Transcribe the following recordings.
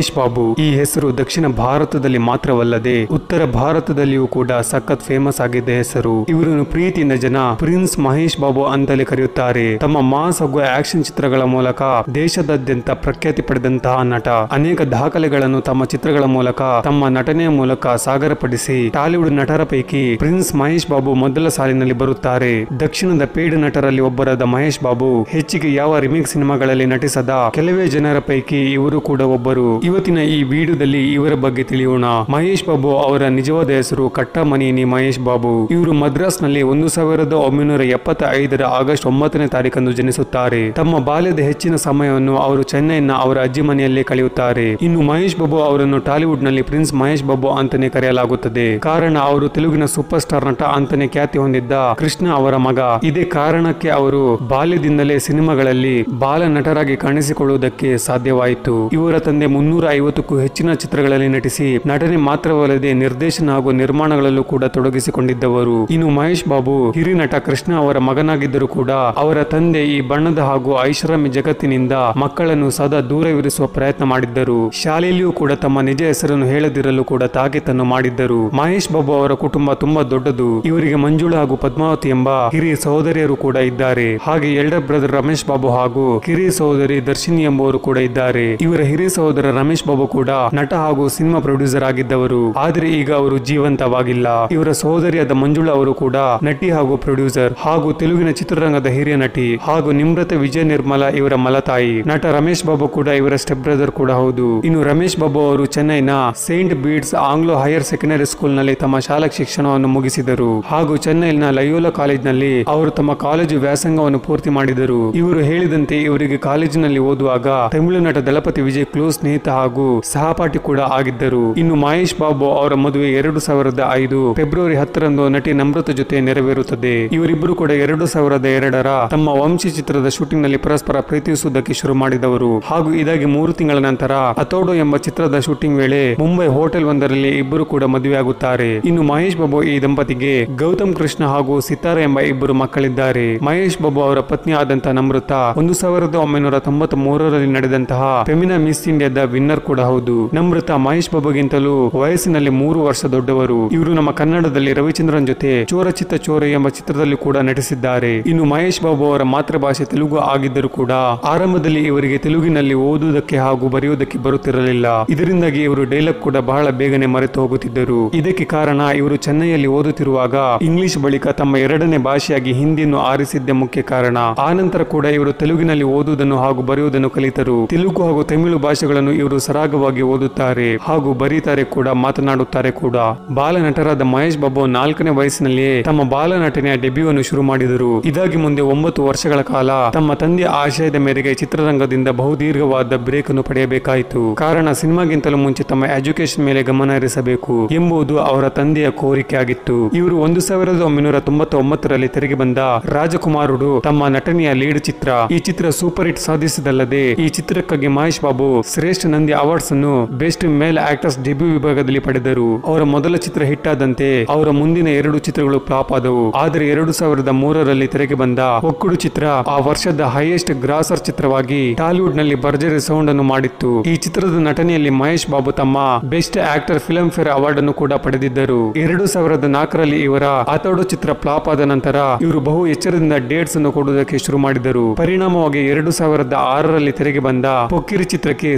ಮಹೇಶ್ ಬಾಬು ಈ ಹೆಸರು ದಕ್ಷಿಣ ಭಾರತದಲ್ಲಿ ಮಾತ್ರವಲ್ಲದೆ ಉತ್ತರ ಭಾರತದಲ್ಲಿಯೂ ಕೂಡ ಸಖತ್ ಫೇಮಸ್ ಆಗಿದೆ ಹೆಸರು. ಇವರನ್ನು ಪ್ರೀತಿಯಿಂದ ಜನ ಪ್ರಿನ್ಸ್ ಮಹೇಶ್ ಬಾಬು ಅಂತಲೇ ಕರೆಯುತ್ತಾರೆ. ತಮ್ಮ ಮಾಸ್ ಹಾಗೂ ಆಕ್ಷನ್ ಚಿತ್ರಗಳ ಮೂಲಕ ದೇಶದಾದ್ಯಂತ ಪ್ರಖ್ಯಾತಿ ಪಡೆದಂತಹ ನಟ ಅನೇಕ ದಾಖಲೆಗಳನ್ನು ತಮ್ಮ ಚಿತ್ರಗಳ ಮೂಲಕ ತಮ್ಮ ನಟನೆಯ ಮೂಲಕ ಸಾಗರಪಡಿಸಿ ಟಾಲಿವುಡ್ ನಟರ ಪೈಕಿ ಪ್ರಿನ್ಸ್ ಮಹೇಶ್ ಬಾಬು ಮೊದಲ ಸಾಲಿನಲ್ಲಿ ಬರುತ್ತಾರೆ. ದಕ್ಷಿಣದ ಪೇಡ ನಟರಲ್ಲಿ ಒಬ್ಬರಾದ ಮಹೇಶ್ ಬಾಬು ಹೆಚ್ಚಿಗೆ ಯಾವ ರಿಮೇಕ್ ಸಿನಿಮಾಗಳಲ್ಲಿ ನಟಿಸದ ಕೆಲವೇ ಜನರ ಪೈಕಿ ಇವರು ಕೂಡ ಒಬ್ಬರು. ಇವತ್ತಿನ ಈ ವಿಡಿಯೋದಲ್ಲಿ ಇವರ ಬಗ್ಗೆ ತಿಳಿಯೋಣ. ಮಹೇಶ್ ಬಾಬು ಅವರ ನಿಜವಾದ ಹೆಸರು ಕಟ್ಟಮನೇನಿ ಮಹೇಶ್ ಬಾಬು. ಇವರು ಮದ್ರಾಸ್ನಲ್ಲಿ 1975 ಆಗಸ್ಟ್ 9ನೇ ತಾರೀಕಂದು ಜನಿಸುತ್ತಾರೆ. ತಮ್ಮ ಬಾಲ್ಯದ ಹೆಚ್ಚಿನ ಸಮಯವನ್ನು ಅವರು ಚೆನ್ನೈನ ಅವರ ಅಜ್ಜಿ ಮನೆಯಲ್ಲೇ ಕಳೆಯುತ್ತಾರೆ. ಇನ್ನು ಮಹೇಶ್ ಬಾಬು ಅವರನ್ನು ಟಾಲಿವುಡ್ ನಲ್ಲಿ ಪ್ರಿನ್ಸ್ ಮಹೇಶ್ ಬಾಬು ಅಂತಾನೆ ಕರೆಯಲಾಗುತ್ತದೆ. ಕಾರಣ ಅವರು ತೆಲುಗಿನ ಸೂಪರ್ ಸ್ಟಾರ್ ನಟ ಅಂತಾನೆ ಖ್ಯಾತಿ ಹೊಂದಿದ್ದ ಕೃಷ್ಣ ಅವರ ಮಗ. ಇದೇ ಕಾರಣಕ್ಕೆ ಅವರು ಬಾಲ್ಯದಿಂದಲೇ ಸಿನಿಮಾಗಳಲ್ಲಿ ಬಾಲ ನಟರಾಗಿ ಕಾಣಿಸಿಕೊಳ್ಳುವುದಕ್ಕೆ ಸಾಧ್ಯವಾಯಿತು. ಇವರ ತಂದೆ 350ಕ್ಕೂ ಹೆಚ್ಚಿನ ಚಿತ್ರಗಳಲ್ಲಿ ನಟಿಸಿ ನಟನೆ ಮಾತ್ರವಲ್ಲದೆ ನಿರ್ದೇಶನ ಹಾಗೂ ನಿರ್ಮಾಣಗಳಲ್ಲೂ ಕೂಡ ತೊಡಗಿಸಿಕೊಂಡಿದ್ದವರು. ಇನ್ನು ಮಹೇಶ್ ಬಾಬು ಹಿರಿಯ ನಟ ಕೃಷ್ಣ ಅವರ ಮಗನಾಗಿದ್ದರೂ ಕೂಡ ಅವರ ತಂದೆ ಈ ಬಣ್ಣದ ಹಾಗೂ ಐಷಾರಾಮಿ ಜಗತ್ತಿನಿಂದ ಮಕ್ಕಳನ್ನು ಸದಾ ದೂರವಿರಿಸುವ ಪ್ರಯತ್ನ ಮಾಡಿದ್ದರು. ಶಾಲೆಯಲ್ಲಿಯೂ ಕೂಡ ತಮ್ಮ ನಿಜ ಹೆಸರನ್ನು ಹೇಳದಿರಲು ಕೂಡ ತಾಕೀತನ್ನು ಮಾಡಿದ್ದರು. ಮಹೇಶ್ ಬಾಬು ಅವರ ಕುಟುಂಬ ತುಂಬಾ ದೊಡ್ಡದು. ಇವರಿಗೆ ಮಂಜುಳಾ ಹಾಗೂ ಪದ್ಮಾವತಿ ಎಂಬ ಹಿರಿಯ ಸಹೋದರಿಯರು ಕೂಡ ಇದ್ದಾರೆ. ಹಾಗೆ ಎಲ್ಡರ್ ಬ್ರದರ್ ರಮೇಶ್ ಬಾಬು ಹಾಗೂ ಕಿರಿಯ ಸಹೋದರಿ ದರ್ಶಿನಿ ಎಂಬುವರು ಕೂಡ ಇದ್ದಾರೆ. ಇವರ ಹಿರಿಯ ಸಹೋದರ ರಮೇಶ್ ಬಾಬು ಕೂಡ ನಟ ಹಾಗೂ ಸಿನಿಮಾ ಪ್ರೊಡ್ಯೂಸರ್ ಆಗಿದ್ದವರು. ಆದರೆ ಈಗ ಅವರು ಜೀವಂತವಾಗಿಲ್ಲ. ಇವರ ಸಹೋದರಿಯಾದ ಮಂಜುಳಾ ಅವರು ಕೂಡ ನಟಿ ಹಾಗೂ ಪ್ರೊಡ್ಯೂಸರ್ ಹಾಗೂ ತೆಲುಗಿನ ಚಿತ್ರರಂಗದ ಹಿರಿಯ ನಟಿ ಹಾಗೂ ನಿಮ್ರತ ವಿಜಯ ನಿರ್ಮಲಾ ಇವರ ಮಲತಾಯಿ. ನಟ ರಮೇಶ್ ಬಾಬು ಕೂಡ ಇವರ ಸ್ಟೆಪ್ ಬ್ರದರ್ ಕೂಡ ಹೌದು. ಇನ್ನು ರಮೇಶ್ ಬಾಬು ಅವರು ಚೆನ್ನೈನ Saint beads Anglo higher secondary school ನಲ್ಲಿ ತಮ್ಮ ಶಾಲಾ ಶಿಕ್ಷಣವನ್ನು ಮುಗಿಸಿದರು ಹಾಗೂ ಚೆನ್ನೈನ ಲಯೋಲಾ ಕಾಲೇಜ್ ನಲ್ಲಿ ಅವರು ತಮ್ಮ ಕಾಲೇಜು ವ್ಯಾಸಂಗವನ್ನು ಪೂರ್ತಿ ಮಾಡಿದರು. ಇವರು ಹೇಳಿದಂತೆ ಇವರಿಗೆ ಕಾಲೇಜಿನಲ್ಲಿ ಓದುವಾಗ ತಮಿಳು ನಟ ದಳಪತಿ ವಿಜಯ್ ಕ್ಲೋಸ್ ಸ್ನೇಹಿತ ಹಾಗೂ ಸಹಪಾಠಿ ಕೂಡ ಆಗಿದ್ದರು. ಇನ್ನು ಮಹೇಶ್ ಬಾಬು ಅವರ ಮದುವೆ 2005 ಫೆಬ್ರವರಿ 10ರಂದು ನಟಿ ನಮ್ರತ ಜೊತೆ ನೆರವೇರುತ್ತದೆ. ಇವರಿಬ್ಬರು ಕೂಡ 2002ರ ತಮ್ಮ ವಂಶಿ ಚಿತ್ರದ ಶೂಟಿಂಗ್ ನಲ್ಲಿ ಪರಸ್ಪರ ಪ್ರೀತಿಸುವುದಕ್ಕೆ ಶುರು ಮಾಡಿದವರು ಹಾಗೂ ಇದಾಗಿ 3 ತಿಂಗಳ ನಂತರ ಅಥೋಡೋ ಎಂಬ ಚಿತ್ರದ ಶೂಟಿಂಗ್ ವೇಳೆ ಮುಂಬೈ ಹೋಟೆಲ್ ಒಂದರಲ್ಲಿ ಇಬ್ಬರು ಕೂಡ ಮದುವೆಯಾಗುತ್ತಾರೆ. ಇನ್ನು ಮಹೇಶ್ ಬಾಬು ಈ ದಂಪತಿಗೆ ಗೌತಮ್ ಕೃಷ್ಣ ಹಾಗೂ ಸಿತಾರ ಎಂಬ ಇಬ್ಬರು ಮಕ್ಕಳಿದ್ದಾರೆ. ಮಹೇಶ್ ಬಾಬು ಅವರ ಪತ್ನಿ ಆದಂತಹ ನಮ್ರತ 1993ರಲ್ಲಿ ನಡೆದಂತಹ ಫೆಮಿನಾ ಮಿಸ್ ಇಂಡಿಯಾದ ವಿನ್ನರ್ ಕೂಡ ಹೌದು. ನಮ್ರತ ಮಹೇಶ್ ಬಾಬುಗಿಂತಲೂ ವಯಸ್ಸಿನಲ್ಲಿ 3 ವರ್ಷ ದೊಡ್ಡವರು. ಇವರು ನಮ್ಮ ಕನ್ನಡದಲ್ಲಿ ರವಿಚಂದ್ರನ್ ಜೊತೆ ಚೋರ ಚಿತ್ತ ಚೋರ ಎಂಬ ಚಿತ್ರದಲ್ಲಿ ಕೂಡ ನಟಿಸಿದ್ದಾರೆ. ಇನ್ನು ಮಹೇಶ್ ಬಾಬು ಅವರ ಮಾತೃಭಾಷೆ ತೆಲುಗು ಆಗಿದ್ದರೂ ಕೂಡ ಆರಂಭದಲ್ಲಿ ಇವರಿಗೆ ತೆಲುಗಿನಲ್ಲಿ ಓದುವುದಕ್ಕೆ ಹಾಗೂ ಬರೆಯುವುದಕ್ಕೆ ಬರುತ್ತಿರಲಿಲ್ಲ. ಇದರಿಂದಾಗಿ ಇವರು ಡೈಲಾಗ್ ಕೂಡ ಬಹಳ ಬೇಗನೆ ಮರೆತು ಹೋಗುತ್ತಿದ್ದರು. ಇದಕ್ಕೆ ಕಾರಣ ಇವರು ಚೆನ್ನೈಯಲ್ಲಿ ಓದುತ್ತಿರುವಾಗ ಇಂಗ್ಲಿಷ್ ಬಳಿಕ ತಮ್ಮ ಎರಡನೇ ಭಾಷೆಯಾಗಿ ಹಿಂದಿಯನ್ನು ಆರಿಸಿದ್ದೇ ಮುಖ್ಯ ಕಾರಣ. ಆನಂತರ ಕೂಡ ಇವರು ತೆಲುಗಿನಲ್ಲಿ ಓದುವುದನ್ನು ಹಾಗೂ ಬರೆಯುವುದನ್ನು ಕಲಿತರು. ತೆಲುಗು ಹಾಗೂ ತಮಿಳು ಭಾಷೆಗಳನ್ನು ಇವರು ಸರಾಗವಾಗಿ ಓದುತ್ತಾರೆ ಹಾಗೂ ಬರೀತಾರೆ ಕೂಡ, ಮಾತನಾಡುತ್ತಾರೆ ಕೂಡ. ಬಾಲ ನಟರಾದ ಮಹೇಶ್ ಬಾಬು 4ನೇ ವಯಸ್ಸಿನಲ್ಲಿಯೇ ತಮ್ಮ ಬಾಲ ನಟನೆಯ ಡೆಬ್ಯೂವನ್ನು ಶುರು ಮಾಡಿದರು. ಇದಾಗಿ ಮುಂದೆ 9 ವರ್ಷಗಳ ಕಾಲ ತಮ್ಮ ತಂದೆಯ ಆಶಯದ ಮೇರೆಗೆ ಚಿತ್ರರಂಗದಿಂದ ಬಹುದೀರ್ಘವಾದ ಬ್ರೇಕ್ ಅನ್ನು ಪಡೆಯಬೇಕಾಯಿತು. ಕಾರಣ ಸಿನಿಮಾಗಿಂತಲೂ ಮುಂಚೆ ತಮ್ಮ ಎಜುಕೇಶನ್ ಮೇಲೆ ಗಮನ ಹರಿಸಬೇಕು ಎಂಬುದು ಅವರ ತಂದೆಯ ಕೋರಿಕೆ ಆಗಿತ್ತು. ಇವರು 1999ರಲ್ಲಿ ತೆರೆಗೆ ಬಂದ ರಾಜಕುಮಾರುಡು ತಮ್ಮ ನಟನೆಯ ಲೀಡ್ ಚಿತ್ರ. ಈ ಚಿತ್ರ ಸೂಪರ್ ಹಿಟ್ ಸಾಧಿಸಿದಲ್ಲದೆ ಈ ಚಿತ್ರಕ್ಕಾಗಿ ಮಹೇಶ್ ಬಾಬು ಶ್ರೇಷ್ಠ ನಂದಿ ಅವಾರ್ಡ್ಸ್ ಅನ್ನು ಬೆಸ್ಟ್ ಮೇಲ್ ಆಕ್ಟರ್ಸ್ ಡೆಬ್ಯೂ ವಿಭಾಗದಲ್ಲಿ ಪಡೆದರು. ಅವರ ಮೊದಲ ಚಿತ್ರ ಹಿಟ್ ಆದಂತೆ ಅವರ ಮುಂದಿನ 2 ಚಿತ್ರಗಳು ಫ್ಲಾಪ್ ಆದವು. ಆದರೆ 2003ರಲ್ಲಿ ತೆರೆಗೆ ಬಂದ ಒಕ್ಕುಡು ಚಿತ್ರ ಆ ವರ್ಷದ ಹೈಯೆಸ್ಟ್ ಗ್ರಾಸರ್ ಚಿತ್ರವಾಗಿ ಟಾಲಿವುಡ್ ನಲ್ಲಿ ಭರ್ಜರಿ ಸೌಂಡ್ ಅನ್ನು ಮಾಡಿತ್ತು. ಈ ಚಿತ್ರದ ನಟನೆಯಲ್ಲಿ ಮಹೇಶ್ ಬಾಬು ತಮ್ಮ best actor film fair award ಅನ್ನು ಕೂಡ ಪಡೆದಿದ್ದರು. 2004ರಲ್ಲಿ ಇವರ ಅಥೋಡೋ ಚಿತ್ರ ಫ್ಲಾಪ್ ಆದ ನಂತರ ಇವರು ಬಹು ಎಚ್ಚರದಿಂದ ಡೇಟ್ಸ್ ಅನ್ನು ಕೊಡುವುದಕ್ಕೆ ಶುರು ಮಾಡಿದರು. ಪರಿಣಾಮವಾಗಿ 2006ರಲ್ಲಿ ತೆರೆಗೆ ಬಂದ ಪೊಕ್ಕಿರಿ ಚಿತ್ರಕ್ಕೆ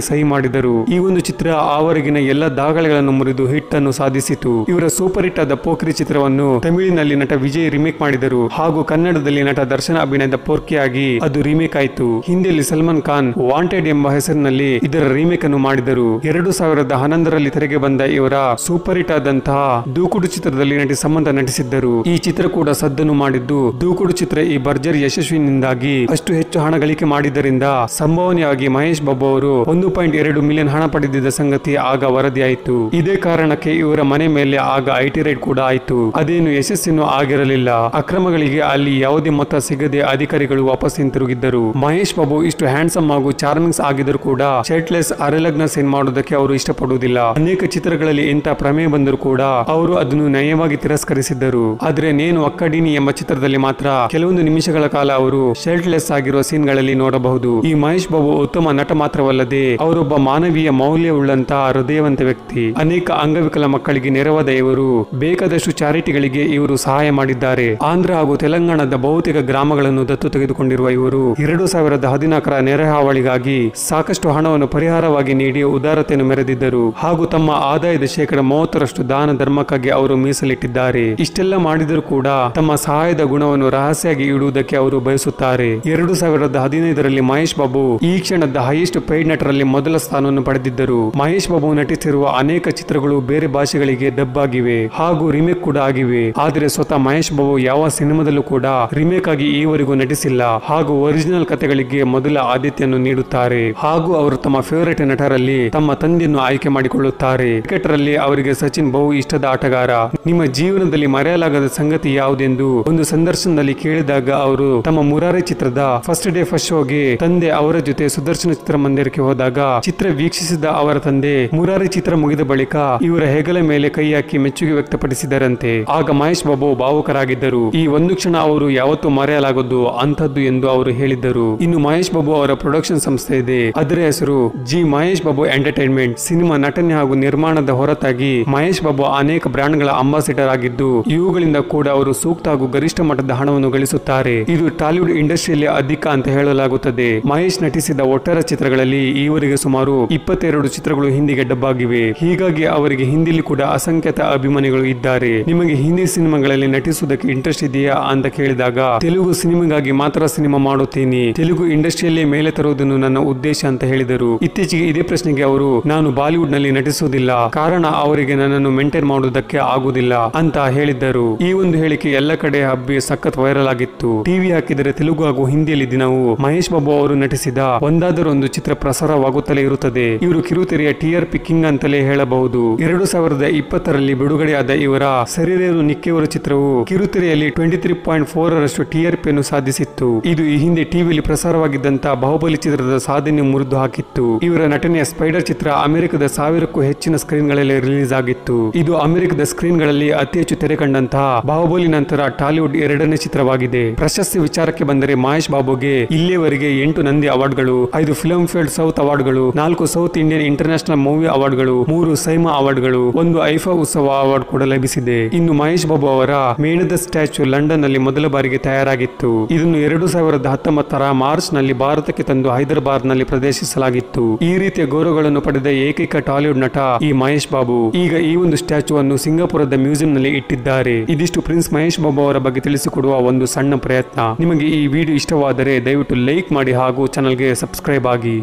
ಸಹಿ ಮಾಡಿದರು. ಈ ಒಂದು ಚಿತ್ರ ಆವರೆಗಿನ ಎಲ್ಲ ದಾಖಲೆಗಳನ್ನು ಮುರಿದು ಹಿಟ್ ಅನ್ನು ಸಾಧಿಸಿತು. ಇವರ ಸೂಪರ್ ಹಿಟ್ ಆದ ಪೋಖ್ರಿ ಚಿತ್ರವನ್ನು ತಮಿಳಿನಲ್ಲಿ ನಟ ವಿಜಯ್ ರಿಮೇಕ್ ಮಾಡಿದರು ಹಾಗೂ ಕನ್ನಡದಲ್ಲಿ ನಟ ದರ್ಶನ ಅಭಿನಯದ ಪೋರ್ಕಿಯಾಗಿ ಅದು ರಿಮೇಕ್ ಆಯಿತು. ಹಿಂದಿಯಲ್ಲಿ ಸಲ್ಮಾನ್ ಖಾನ್ ವಾಂಟೆಡ್ ಎಂಬ ಹೆಸರಿನಲ್ಲಿ ಇದರ ರಿಮೇಕ್ ಅನ್ನು ಮಾಡಿದರು. 2011ರಲ್ಲಿ ತೆರೆಗೆ ಬಂದ ಇವರ ಸೂಪರ್ ಹಿಟ್ ಆದಂತಹ ದೂಕುಡು ಚಿತ್ರದಲ್ಲಿ ನಟಿ ಸಮಂತ ನಟಿಸಿದ್ದರು. ಈ ಚಿತ್ರ ಕೂಡ ಸದ್ದನ್ನು ಮಾಡಿದ್ದು ದೂಕುಡು ಚಿತ್ರ ಈ ಭರ್ಜರಿ ಯಶಸ್ವಿನಿಂದಾಗಿ ಅಷ್ಟು ಹೆಚ್ಚು ಹಣ ಗಳಿಕೆ ಮಾಡಿದ್ದರಿಂದ ಸಂಭಾವನೆಯಾಗಿ ಮಹೇಶ್ ಬಾಬು ಅವರು 1.2 ಮಿಲಿಯನ್ ಹಣ ಪಡೆದಿದ್ದ ಸಂಗತಿ ಆಗ ವರದಿಯಾಯಿತು. ಇದೇ ಕಾರಣಕ್ಕೆ ಇವರ ಮನೆ ಮೇಲೆ ಆಗ ಐಟಿ ರೈಡ್ ಕೂಡ ಆಯಿತು. ಅದೇನು ಯಶಸ್ಸಿನೂ ಆಗಿರಲಿಲ್ಲ. ಅಕ್ರಮಗಳಿಗೆ ಅಲ್ಲಿ ಯಾವುದೇ ಮೊತ್ತ ಸಿಗದೆ ಅಧಿಕಾರಿಗಳು ವಾಪಸ್ ಹಿಂತಿರುಗಿದ್ದರು. ಮಹೇಶ್ ಬಾಬು ಇಷ್ಟು ಹ್ಯಾಂಡ್ಸಮ್ ಹಾಗೂ ಚಾರ್ಮಿಂಗ್ಸ್ ಆಗಿದ್ದರೂ ಕೂಡ ಶರ್ಟ್ಲೆಸ್ ಅರೆಲಗ್ನ ಸೀನ್ ಮಾಡೋದಕ್ಕೆ ಅವರು ಇಷ್ಟಪಡುವುದಿಲ್ಲ. ಅನೇಕ ಚಿತ್ರಗಳಲ್ಲಿ ಇಂಥ ಪ್ರಮೇಯ ಬಂದರೂ ಕೂಡ ಅವರು ಅದನ್ನು ನಯವಾಗಿ ತಿರಸ್ಕರಿಸಿದ್ದರು. ಆದ್ರೆ ನೇನು ಅಕ್ಕಡಿನಿ ಎಂಬ ಚಿತ್ರದಲ್ಲಿ ಮಾತ್ರ ಕೆಲವೊಂದು ನಿಮಿಷಗಳ ಕಾಲ ಅವರು ಶರ್ಟ್ಲೆಸ್ ಆಗಿರುವ ಸೀನ್ ಗಳಲ್ಲಿ ನೋಡಬಹುದು. ಈ ಮಹೇಶ್ ಬಾಬು ಉತ್ತಮ ನಟ ಮಾತ್ರವಲ್ಲದೆ ಅವರೊಬ್ಬ ಮಾನವೀಯ ಮೌಲ್ಯವುಳ್ಳಂತಹ ಹೃದಯವಂತ ವ್ಯಕ್ತಿ. ಅನೇಕ ಅಂಗವಿಕಲ ಮಕ್ಕಳಿಗೆ ನೆರವಾದ ಇವರು ಬೇಕಾದಷ್ಟು ಚಾರಿಟಿಗಳಿಗೆ ಇವರು ಸಹಾಯ ಮಾಡಿದ್ದಾರೆ. ಆಂಧ್ರ ಹಾಗೂ ತೆಲಂಗಾಣದ ಬಹುತೇಕ ಗ್ರಾಮಗಳನ್ನು ದತ್ತು ತೆಗೆದುಕೊಂಡಿರುವ ಇವರು 2014ರ ನೆರೆ ಹಾವಳಿಗಾಗಿ ಸಾಕಷ್ಟು ಹಣವನ್ನು ಪರಿಹಾರವಾಗಿ ನೀಡಿ ಉದಾರತೆಯನ್ನು ಮೆರೆದಿದ್ದರು ಹಾಗೂ ತಮ್ಮ ಆದಾಯದ 30% ದಾನ ಧರ್ಮಕ್ಕಾಗಿ ಅವರು ಮೀಸಲಿಟ್ಟಿದ್ದಾರೆ. ಇಷ್ಟೆಲ್ಲ ಮಾಡಿದರೂ ಕೂಡ ತಮ್ಮ ಸಹಾಯದ ಗುಣವನ್ನು ರಹಸ್ಯಾಗಿ ಇಡುವುದಕ್ಕೆ ಅವರು ಬಯಸುತ್ತಾರೆ. 2015ರಲ್ಲಿ ಮಹೇಶ್ ಬಾಬು ಈ ಕ್ಷಣದ ಹೈಯೆಸ್ಟ್ ಪೇಯ್ಡ್ ನಟರಲ್ಲಿ ಮೊದಲ ಸ್ಥಾನವನ್ನು ಪಡೆದಿದ್ದರು. ಮಹೇಶ್ ಬಾಬು ನಟಿಸಿರುವ ಅನೇಕ ಚಿತ್ರಗಳು ಬೇರೆ ಭಾಷೆಗಳಿಗೆ ಡಬ್ ಆಗಿವೆ ಹಾಗೂ ರಿಮೇಕ್ ಕೂಡ ಆಗಿವೆ. ಆದರೆ ಸ್ವತಃ ಮಹೇಶ್ ಬಾಬು ಯಾವ ಸಿನಿಮಾದಲ್ಲೂ ಕೂಡ ರಿಮೇಕ್ ಆಗಿ ಈವರೆಗೂ ನಟಿಸಿಲ್ಲ ಹಾಗೂ ಒರಿಜಿನಲ್ ಕಥೆಗಳಿಗೆ ಮೊದಲ ಆದ್ಯತೆಯನ್ನು ನೀಡುತ್ತಾರೆ ಹಾಗೂ ಅವರು ತಮ್ಮ ಫೇವರೇಟ್ ನಟರಲ್ಲಿ ತಮ್ಮ ತಂದೆಯನ್ನು ಆಯ್ಕೆ ಮಾಡಿಕೊಳ್ಳುತ್ತಾರೆ. ಕ್ರಿಕೆಟ್ ರಲ್ಲಿ ಅವರಿಗೆ ಸಚಿನ್ ಬಹು ಇಷ್ಟದ ಆಟಗಾರ. ನಿಮ್ಮ ಜೀವನದಲ್ಲಿ ಮರೆಯಲಾಗದ ಸಂಗತಿ ಯಾವುದೆಂದು ಒಂದು ಸಂದರ್ಶನದಲ್ಲಿ ಕೇಳಿದಾಗ ಅವರು ತಮ್ಮ ಮುರಾರಿ ಚಿತ್ರದ ಫಸ್ಟ್ ಡೇ ಫಸ್ಟ್ ಶೋಗೆ ತಂದೆ ಅವರ ಜೊತೆ ಸುದರ್ಶನ ಚಿತ್ರಮಂದಿರಕ್ಕೆ ಹೋದಾಗ ಚಿತ್ರ ವೀಕ್ಷಿಸಿದ ಅವರ ತಂದೆ ಮುರಾರಿ ಚಿತ್ರ ಮುಗಿದ ಬಳಿಕ ಇವರ ಹೆಗಲ ಮೇಲೆ ಕೈ ಹಾಕಿ ಮೆಚ್ಚುಗೆ ವ್ಯಕ್ತಪಡಿಸಿದರಂತೆ. ಆಗ ಮಹೇಶ್ ಬಾಬು ಭಾವುಕರಾಗಿದ್ದರು. ಈ ಒಂದು ಕ್ಷಣ ಅವರು ಯಾವತ್ತೂ ಮರೆಯಲಾಗದು ಅಂತದ್ದು ಎಂದು ಅವರು ಹೇಳಿದ್ದರು. ಇನ್ನು ಮಹೇಶ್ ಬಾಬು ಅವರ ಪ್ರೊಡಕ್ಷನ್ ಸಂಸ್ಥೆ ಇದೆ. ಅದರ ಹೆಸರು G Mahesh Babu entertainment. Cinema ನಟನೆ ಹಾಗೂ ನಿರ್ಮಾಣದ ಹೊರತಾಗಿ ಮಹೇಶ್ ಬಾಬು ಅನೇಕ ಬ್ರಾಂಡ್ ಗಳ ಅಂಬಾಸಿಡರ್ ಆಗಿದ್ದು ಇವುಗಳಿಂದ ಕೂಡ ಅವರು ಸೂಕ್ತ ಹಾಗೂ ಗರಿಷ್ಠ ಮಟ್ಟದ ಹಣವನ್ನು ಗಳಿಸುತ್ತಾರೆ. ಇದು ಟಾಲಿವುಡ್ ಇಂಡಸ್ಟ್ರಿಯಲ್ಲಿ ಅಧಿಕ ಅಂತ ಹೇಳಲಾಗುತ್ತದೆ. ಮಹೇಶ್ ನಟಿಸಿದ ಒಟ್ಟಾರೆ ಚಿತ್ರಗಳಲ್ಲಿ ಈವರೆಗೆ ಸುಮಾರು 22 ಚಿತ್ರಗಳು ಹಿಂದಿಗೆ ಡಬ್ ಆಗಿವೆ. ಹೀಗಾಗಿ ಅವರಿಗೆ ಹಿಂದಿಲಿ ಕೂಡ ಅಸಂಖ್ಯಾತ ಅಭಿಮಾನಿಗಳು ಇದ್ದಾರೆ. ನಿಮಗೆ ಹಿಂದಿ ಸಿನಿಮಾಗಳಲ್ಲಿ ನಟಿಸುವುದಕ್ಕೆ ಇಂಟ್ರೆಸ್ಟ್ ಇದೆಯಾ ಅಂತ ಕೇಳಿದಾಗ ತೆಲುಗು ಸಿನಿಮಾಗಾಗಿ ಮಾತ್ರ ಸಿನಿಮಾ ಮಾಡುತ್ತೀನಿ, ತೆಲುಗು ಇಂಡಸ್ಟ್ರಿಯಲ್ಲಿ ಮೇಲೆ ತರುವುದನ್ನು ನನ್ನ ಉದ್ದೇಶ ಅಂತ ಹೇಳಿದರು. ಇತ್ತೀಚೆಗೆ ಇದೇ ಪ್ರಶ್ನೆಗೆ ಅವರು ನಾನು ಬಾಲಿವುಡ್ ನಲ್ಲಿ ನಟಿಸುವುದಿಲ್ಲ, ಕಾರಣ ಅವರಿಗೆ ನನ್ನನ್ನು ಮೇಂಟೈನ್ ಮಾಡುವುದಕ್ಕೆ ಆಗುವುದಿಲ್ಲ ಅಂತ ಹೇಳಿದ್ದರು. ಈ ಒಂದು ಹೇಳಿಕೆ ಎಲ್ಲ ಕಡೆ ಹಬ್ಬಿ ಸಖತ್ ವೈರಲ್ ಆಗಿತ್ತು. ಟಿವಿ ಹಾಕಿದರೆ ತೆಲುಗು ಹಾಗೂ ಹಿಂದಿಯಲ್ಲಿ ದಿನವೂ ಮಹೇಶ್ ಬಾಬು ಅವರು ನಟಿಸಿದ ಒಂದಾದರೊಂದು ಚಿತ್ರ ಪ್ರಸಾರವಾಗುತ್ತಲೇ ಇರುತ್ತದೆ. ಇವರು ಕಿರುತೆರೆಯ TRP ಕಿಂಗ್ ಅಂತಲೇ ಹೇಳಬಹುದು. 2020ರಲ್ಲಿ ಬಿಡುಗಡೆಯಾದ ಇವರ ಸರಿರೇರು ನಿಕ್ಕೆಯವರ ಚಿತ್ರವು ಕಿರುತೆರೆಯಲ್ಲಿ 23.4ರಷ್ಟು TRP ಅನ್ನು ಸಾಧಿಸಿತ್ತು. ಇದು ಈ ಹಿಂದೆ ಟಿವಿಯಲ್ಲಿ ಪ್ರಸಾರವಾಗಿದ್ದಂತಹ ಬಾಹುಬಲಿ ಚಿತ್ರದ ಸಾಧನೆ ಮುರಿದು ಹಾಕಿತ್ತು. ಇವರ ನಟನೆಯ ಸ್ಪೈಡರ್ ಚಿತ್ರ ಅಮೆರಿಕದ 1000ಕ್ಕೂ ಹೆಚ್ಚಿನ ಸ್ಕ್ರೀನ್ ಗಳಲ್ಲಿ ರಿಲೀಸ್ ಆಗಿತ್ತು. ಇದು ಅಮೆರಿಕದ ಸ್ಕ್ರೀನ್ ಗಳಲ್ಲಿ ಅತಿ ಹೆಚ್ಚು ತೆರೆ ಕಂಡಂತಹ ಬಾಹುಬಲಿ ನಂತರ ಟಾಲಿವುಡ್ 2ನೇ ಚಿತ್ರವಾಗಿದೆ. ಪ್ರಶಸ್ತಿ ವಿಚಾರಕ್ಕೆ ಬಂದರೆ ಮಹೇಶ್ ಬಾಬುಗೆ ಇಲ್ಲಿಯವರೆಗೆ 8 ನಂದಿ ಅವಾರ್ಡ್ಗಳು, 5 ಫಿಲ್ಮ್ ಫೇರ್ ಸೌತ್ ಅವಾರ್ಡ್ಗಳು, 4 ಸೌತ್ ಇಂಡಿಯನ್ ಇಂಟರ್ನ್ಯಾಷನಲ್ ಮೂವಿ ಅವಾರ್ಡ್ಗಳು, 3 ಸೈಮಾ ಅವಾರ್ಡ್ಗಳು, 1 ಐಫಾ ಉತ್ಸವ ಅವಾರ್ಡ್ ಕೂಡ ಲಭಿಸಿದೆ. ಇನ್ನು ಮಹೇಶ್ ಬಾಬು ಅವರ ಮೇಣದ ಸ್ಟ್ಯಾಚ್ಯೂ ಲಂಡನ್ ನಲ್ಲಿ ಮೊದಲ ಬಾರಿಗೆ ತಯಾರಾಗಿತ್ತು. ಇದನ್ನು 2019ರ ಮಾರ್ಚ್ ನಲ್ಲಿ ಭಾರತಕ್ಕೆ ತಂದು ಹೈದರಾಬಾದ್ ನಲ್ಲಿ ಪ್ರದರ್ಶಿಸಲಾಗಿತ್ತು. ಈ ರೀತಿಯ ಗೌರವಗಳನ್ನು ಪಡೆದ ಏಕೈಕ ಟಾಲಿವುಡ್ ನಟ ಈ ಮಹೇಶ್ ಬಾಬು. ಈಗ ಈ ಒಂದು ಸ್ಟ್ಯಾಚ್ಯೂ ಅನ್ನು ಸಿಂಗಾಪುರದ ಮ್ಯೂಸಿಯಂ ನಲ್ಲಿ ಇಟ್ಟಿದ್ದಾರೆ. ಇದಿಷ್ಟು ಪ್ರಿನ್ಸ್ ಮಹೇಶ್ ಬಾಬು ಅವರ ಬಗ್ಗೆ ತಿಳಿಸಿಕೊಡುವ ಒಂದು ಸಣ್ಣ ಪ್ರಯತ್ನ. ನಿಮಗೆ ಈ ವಿಡಿಯೋ ಇಷ್ಟವಾದರೆ ದಯವಿಟ್ಟು ಲೈಕ್ ಮಾಡಿ ಹಾಗೂ ಚಾನಲ್ಗೆ ಸಬ್ಸ್ಕ್ರೈಬ್ ಆಗಿ.